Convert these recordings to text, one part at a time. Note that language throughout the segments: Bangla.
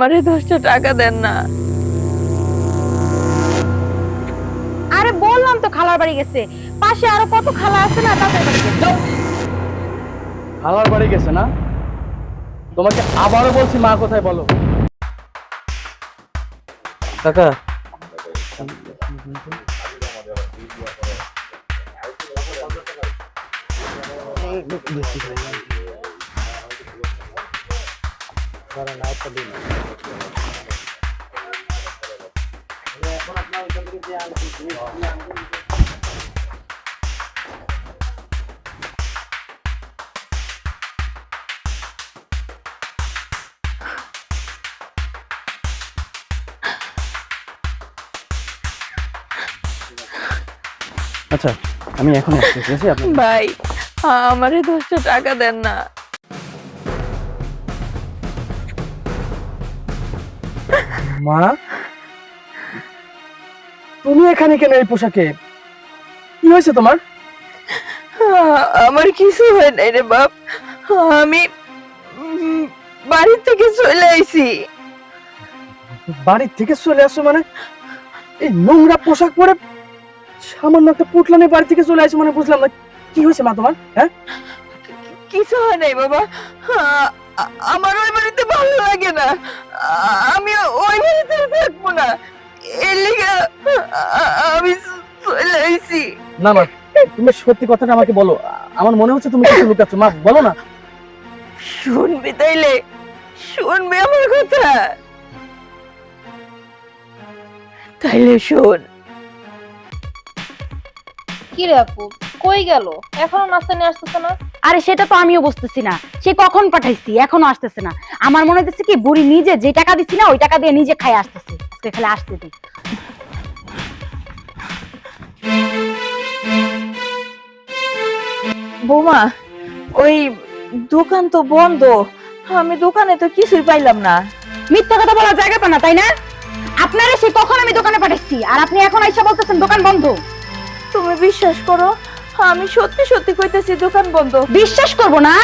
আমারে 10টা টাকা দেন না। আরে বললাম তো খালার বাড়ি গেছে, পাশে আরো কত খালা আছে না, তাদের বাড়ি গেছে। খালার বাড়ি গেছে না? তোমাকে আবারও বলছি মা কোথায় বলো। কাকা আচ্ছা, আমি এখন আসছি, ঠিক আছে? আপনি ভাই, আমারে 10টা টাকা দেন না। মা, তুমি এখানে কেন এই পোশাকে? কি হয়েছে তোমার? আমার কিছু হয় নাই রে বাপ। আমি বাড়ি থেকে চলে আইছি। বাড়ি থেকে চলে আসছো মানে? এই নোংরা পোশাক পরে সামান্য একটা পুটলা নিয়ে বাড়ি থেকে চলে আসছো মানে বুঝলাম না। কি হয়েছে মা তোমার? হ্যাঁ, কিছু হয় নাই বাবা। আমার ওই বাড়িতে ভালো লাগে না। আমি ওই বাড়িতে থাকবো না। এর লিগে আমি চলে আইছি। না মা, তুমি সত্যি কথাটা আমাকে বলো। আমার মনে হচ্ছে তুমি কিছু লুকাচ্ছ। মা বলো না। শুনবি তাইলে? শুনবি আমার কথা? তাইলে শোন। কি রে আপু, কই গেল? এখনো নাস্তা নিয়ে আসতেছে না? আরে সেটা তো আমিও বুঝতেছি না, সে কখন পাঠাইছি এখনো আসতেছে না। আমার মনে হচ্ছে কি বুড়ি নিজে যে টাকা দিছি না ওই টাকা দিয়ে নিজে খাই আসতেছে, আজকে খালি আসতে দিই। বৌমা, ওই দোকান তো বন্ধ। আমি দোকানে তো কিছুই পাইলাম না। মিথ্যা কথা বলার জায়গা পান না তাই না? আপনারা সে কখন আমি দোকানে পাঠাইছি আর আপনি এখন আইসা বলতেছেন দোকান বন্ধ। তুমি বিশ্বাস করো, আমি সত্যি সত্যি কইতেছি দোকান বন্ধ। বিশ্বাস করব না?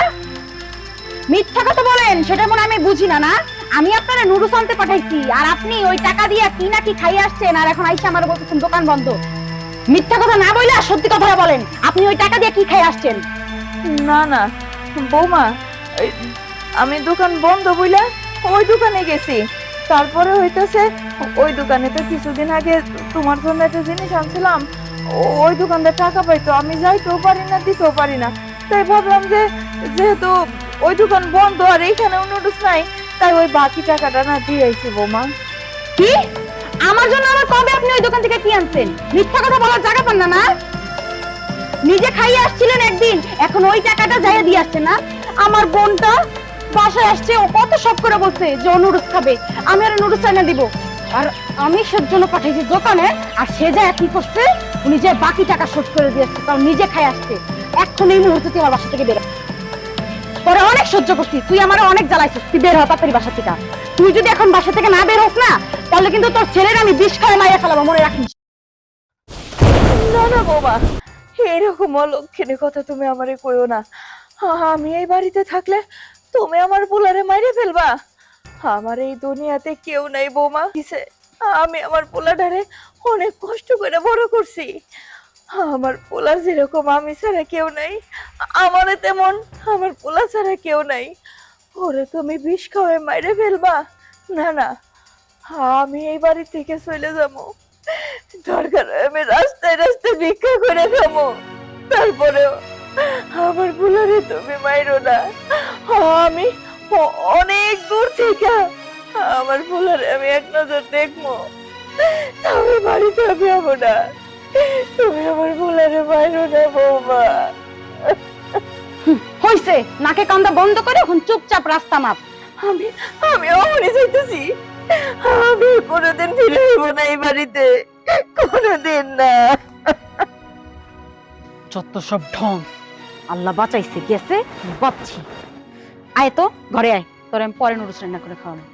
মিথ্যা কথা বলেন সেটা মনে আমি বুঝি না। না, আমি আপনারা নুডলস আনতে পাঠাইছি আর আপনি ওই টাকা দিয়ে কি না কি খাইয়ে আসছেন আর এখন আইসা আমার বলতেছেন দোকান বন্ধ। মিথ্যা কথা না বইলা সত্যি কথাটা বলেন, আপনি ওই টাকা দিয়ে কি খাইয়ে আসছেন? না না বৌমা, এই, আমি দোকান বন্ধ বইলা ওই দোকানে গেছি। তারপরে হইতেছে ওই দোকানে তো কিছুদিন আগে তোমার জন্য একটা জিনিস আনছিলাম। ওই দোকানদার টাকা পাইতো, আমি যাইতেও পারি না, দিতেও পারি না। তাই ভাবলাম যে যেহেতু ওই দোকান বন্ধ আর এইখানে নুডলস নাই, তাই ওই বাকি টাকাটা না দিয়ে আইছি বৌমা। কি? আমার জন্য আবার কবে আপনি ওই দোকান থেকে কি আনছেন? মিথ্যা কথা বলার জায়গা পান না? না, নিজে খাইয়ে আসছিলেন একদিন, এখন ওই টাকাটা যাইয়া দিয়ে আসছেন না? আমার বোনটা বাসায় আসছে, ও কত শখ করে বলছে যে ও নুডলস খাবে, আমি আর নুডলস এনে দিব। আর আমি সের জন্য পাঠাইছি দোকানে, আর সে যায় কি করছে, উনি যে বাকি টাকা শোধ করে দিয়ে আসছে, তাও নিজে খাই আসছে। এখন এই মুহূর্তে তুই আমার বাসা থেকে বেরো। পরে অনেক সহ্য করছি, তুই আমার অনেক জ্বালাইছিস, তুই বের হ তাড়াতাড়ি বাসা থেকে। তুই যদি এখন বাসা থেকে না বের হোস না, তাহলে কিন্তু তোর ছেলের আমি বিষ খাওয়া মাইয়া ফেলাবো, মনে রাখিস। না না বৌমা, এরকম অলক্ষণে কথা তুমি আমারে কইও না। আমি এই বাড়িতে থাকলে তুমি আমার পোলারে মাইরে ফেলবা। আমার এই দুনিয়াতে কেউ নাই বৌমা। আমি আমার পোলাটারে অনেক কষ্ট করে বড় করছি। আমার পোলার যেরকম আমি ছাড়া কেউ নাই, আমারে তেমন আমার পোলা ছাড়া কেউ নাই। ওরে তুমি বিষ খাওয়ায় মাইরে ফেলবা? না না, আমি এই বাড়ি থেকে চলে যাবো। দরকার হয় আমি রাস্তায় রাস্তায় ভিক্ষা করে খাবো, তারপরেও আমার বুলারে তুমি মাইরো না। আমি অনেক দূর থেকে আমার বুলারে আমি এক নজর দেখবো, তবে বাড়িতে আমি যাবো না। তুমি আমার বুলারে মাইরো না বৌমা। হইছে, নাকে কান্দা বন্ধ করে এখন চুপচাপ রাস্তা মাপ। আমি আমি অমনি যাইতেছি। আমি কোনোদিন ফিরে আসবো না এই বাড়িতে, কোনোদিন না। যত সব ঢং, আল্লাহ বাঁচাইছে গেছে, বাচ্চি। আয় তো ঘরে আয়, তোর আমি পরে নুডলস রান্না করে খাওয়াবো।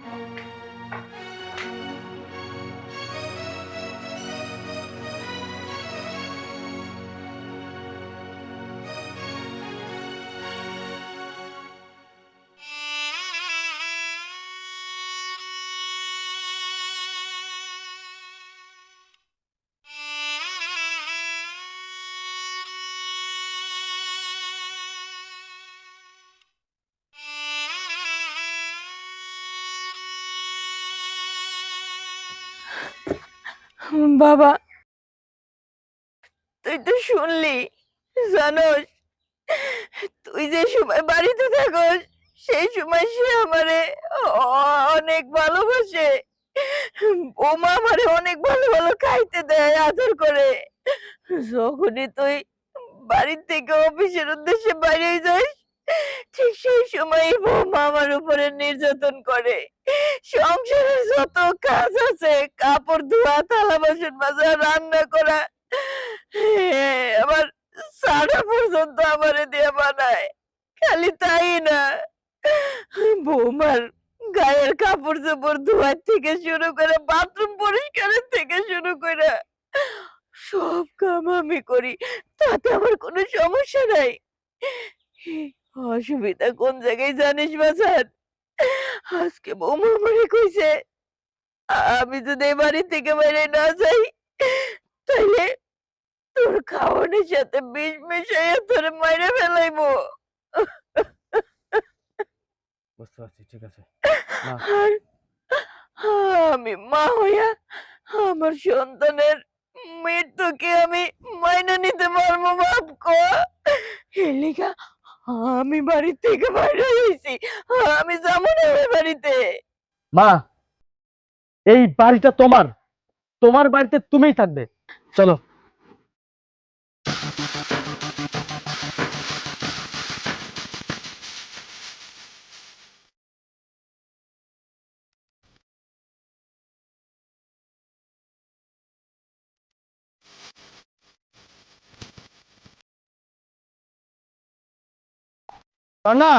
বাবা, তুই তো শুনলি, জানোস, তুই যে সময় বাড়িতে থাকস সেই সময় সে আমারে অনেক ভালোবাসে। বৌমা আমারে অনেক ভালো ভালো খাইতে দেয়, আদর করে। যখনই তুই বাড়ির থেকে অফিসের উদ্দেশ্যে বাইরে যাস, ঠিক সেই সময় বৌমা আমার উপরে নির্যাতন করে। সংসারের যত কাজ আছে, কাপড় ধোয়া, থালা বাসন মাজা, রান্না করা, আবার সারা পর্যন্ত আমারে দিয়ে বানায়। খালি তাই না, বৌমার গায়ের কাপড় চোপড় ধোয়ার থেকে শুরু করে বাথরুম পরিষ্কারের থেকে শুরু করে সব কাম আমি করি, তাতে আমার কোনো সমস্যা নাই। অসুবিধা কোন জায়গায় জানিস বাজার? আজকে বৌমা আমারে কইছে, আমি যদি এই বাড়ি থেকে বাইরে না যাই, তাইলে তোর খাওয়ানোর সাথে বিষ মিশাইয়া তোরে মাইরে ফেলাইবো। বুঝতে পারছি, ঠিক আছে। আর আমি মা হইয়া আমার সন্তানের মৃত্যুকে আমি মাইনা নিতে পারবো বাপ কো? এর লিগা আমি বাড়ি থেকে বাইরে হইছি, আমি যাবো না ওই বাড়িতে। মা, এই বাড়িটা তোমার, তোমার বাড়িতে তুমিই থাকবে। চলো। পান্না,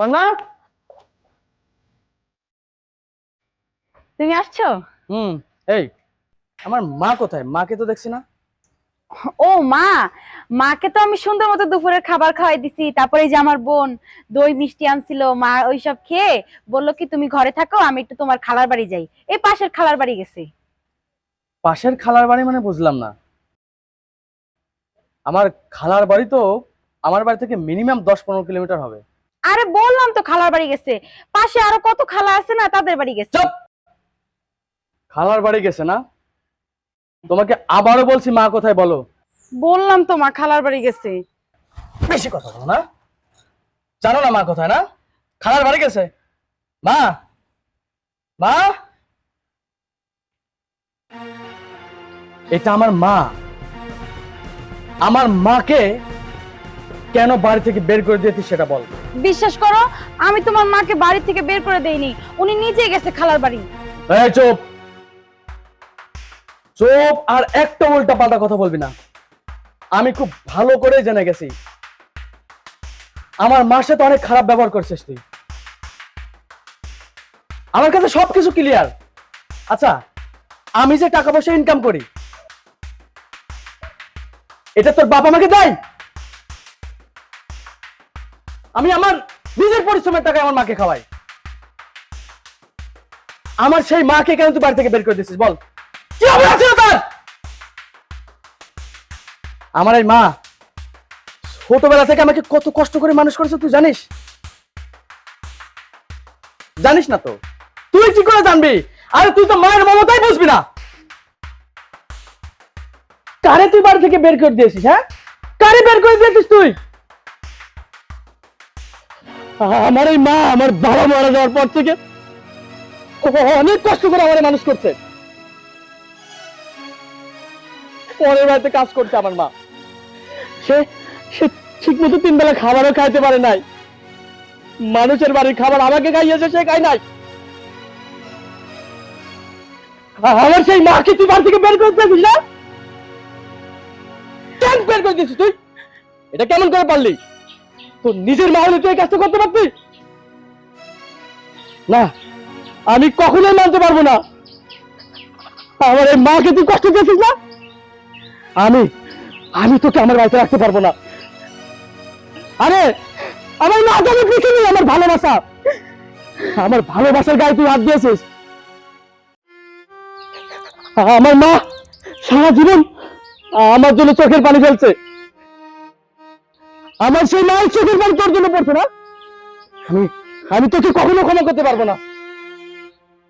পান্না। তুমি আসছো? হুম। এই, আমার মা কোথায়? মাকে তো দেখছি না। ও মা, মাকে তো আমি সুন্দর মতো দুপুরের খাবার খাওয়াই দিছি। তারপরে এই যে আমার বোন দই মিষ্টি আনছিল, মা ওইসব খেয়ে বললো কি তুমি ঘরে থাকো, আমি একটু তোমার খালার বাড়ি যাই। এই পাশের খালার বাড়ি গেছে। পাশের খালার বাড়ি মানে বুঝলাম না। আমার খালার বাড়ি তো আমার বাড়ি থেকে মিনিমাম 10-15 কিলোমিটার হবে। আরে বললাম তো খালার বাড়ি গেছে, পাশে আরো কত খালা আছে না, তাদের বাড়ি গেছে। চুপ! খালার বাড়ি গেছে না? তোমাকে আবারও বলছি মা কোথায় বলো। বললাম তো মা খালার বাড়ি গেছে। বেশি কথা বলো না। জানো না মা কোথায় না? খালার বাড়ি গেছে। মা, মা, এটা আমার মা। আমার মাকে কেন বাড়ি থেকে বের করে দিয়েছিস সেটা বল। বিশ্বাস করো, আমি তোমার মাকে বাড়ি থেকে বের করে দেইনি, উনি নিজে গেছে খালার বাড়ি। এই চুপ, চুপ! আর একটা উল্টা পাল্টা কথা বলবি না। আমি খুব ভালো করে জেনে গেছি আমার মার সাথে অনেক খারাপ ব্যবহার করছিস তুই। আমার কাছে সবকিছু ক্লিয়ার। আচ্ছা, আমি যে টাকা পয়সা ইনকাম করি, এটা তোর বাবা আমাকে দেয়? আমি আমার নিজের পরিশ্রমের টাকায় আমার মাকে খাওয়াই। আমার সেই মাকে কেন তুই বাড়ি থেকে বের করে দিচ্ছিস বল? কি হবে আছে তার? আমার এই মা ছোটবেলা থেকে আমাকে কত কষ্ট করে মানুষ করেছে তুই জানিস? জানিস না তো? তুই কি করে জানবি? আরে তুই তো মায়ের মমতাই বুঝবি না। কারে তুই বাড়ি থেকে বের করে দিয়েছিস? হ্যাঁ, কারে বের করে দিয়েছিস তুই? আমার এই মা আমার বাবা মারা যাওয়ার পর থেকে অনেক কষ্ট করে আমার মানুষ করছে। পরের বাড়িতে কাজ করছে আমার মা। সে সে ঠিক মতো 3 বেলা খাবারও খাইতে পারে নাই। মানুষের বাড়ির খাবার আমাকে খাইয়েছে, সে খাই নাই। আমার সেই মাকে তুই বাড়ি থেকে বের করে দিয়েছিস না? কেন বের করে দিয়েছিস তুই? এটা কেমন করে পারলি? তোর নিজের মা হলে তুই এই কাজটা করতে পারতি না? আমি কখনোই মানতে পারবো না। আমার এই মাকে তুই কষ্ট দিয়েছিস না? আমি তোকে আমার বাড়িতে রাখতে পারবো না। আরে আমার মা তো আমি দেখিনি, আমার ভালোবাসা, আমার ভালোবাসার গায়ে তুই হাত দিয়েছিস। আমার মা সারা জীবন আমার জন্য চোখের পানি ফেলছে। আমার সেই মায়ের চোখের পানি তোর জন্য পড়ছে না? আমি তোকে কখনো ক্ষমা করতে পারবো না।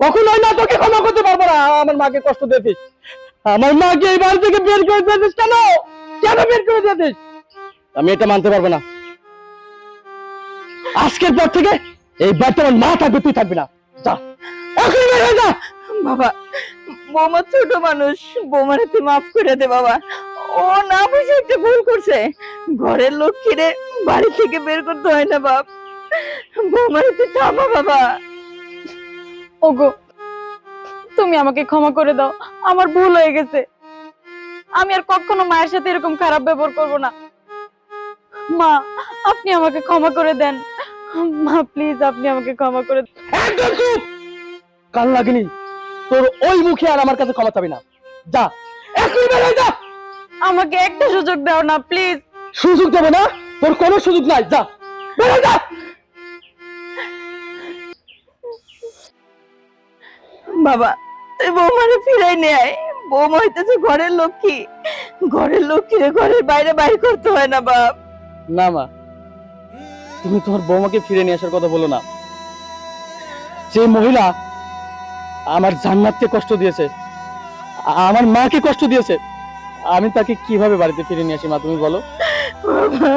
কখনোই না তোকে ক্ষমা করতে পারবো না। আমার মাকে কষ্ট দিয়েছিস, আমার মাকে এই বাড়ি থেকে বের করে দিয়েছিস। কেন কেন বের করে দিয়েছিস? আমি এটা মানতে পারবো না। আজকের পর থেকে এই বাড়িতে আমার মা থাকবে, তুই থাকবি না। যা, এখনই বের হয়ে যা। বাবা, বৌমা ছোট মানুষ, বৌমারে তুই মাফ করে দে বাবা। ও না বুঝে একটা ভুল করছে। ঘরের লক্ষ্মীরে বাড়ি থেকে বের করতে হয় না বাপ। বৌমারে তুই থামা বাবা। ওগো, তুমি আমাকে ক্ষমা করে দাও, আমার ভুল হয়ে গেছে। আমি আর কখনো মায়ের সাথে এরকম খারাপ ব্যবহার করব না। মা, আপনি আমাকে ক্ষমা করে দেন। মা প্লিজ, আপনি আমাকে ক্ষমা করে দেন। একদম চুপ! কাল লাগেনি তোর ওই মুখে আর আমার কাছে ক্ষমা চাবি না। যা, এখনই বের হয়ে যা। আমাকে একটা সুযোগ দাও না প্লিজ। সুযোগ দেবো না, তোর কোনো সুযোগ নাই। যা, বের হয়ে যা। বাবা, তুই বৌমারে ফিরাই নিয়ে আয়। বৌমা হইতেছে ঘরের লক্ষ্মী। ঘরের লক্ষ্মীরে ঘরের বাইরে বাইর করতে হয় না বাপ। না মা, তুমি তোমার বৌমাকে ফিরে নিয়ে আসার কথা বলো না। যে মহিলা আমার জান্নাতকে কষ্ট দিয়েছে, আমার মাকে কষ্ট দিয়েছে, আমি তাকে কিভাবে বাড়িতে ফিরে নিয়ে আসি? মা তুমি বলো। বাবা,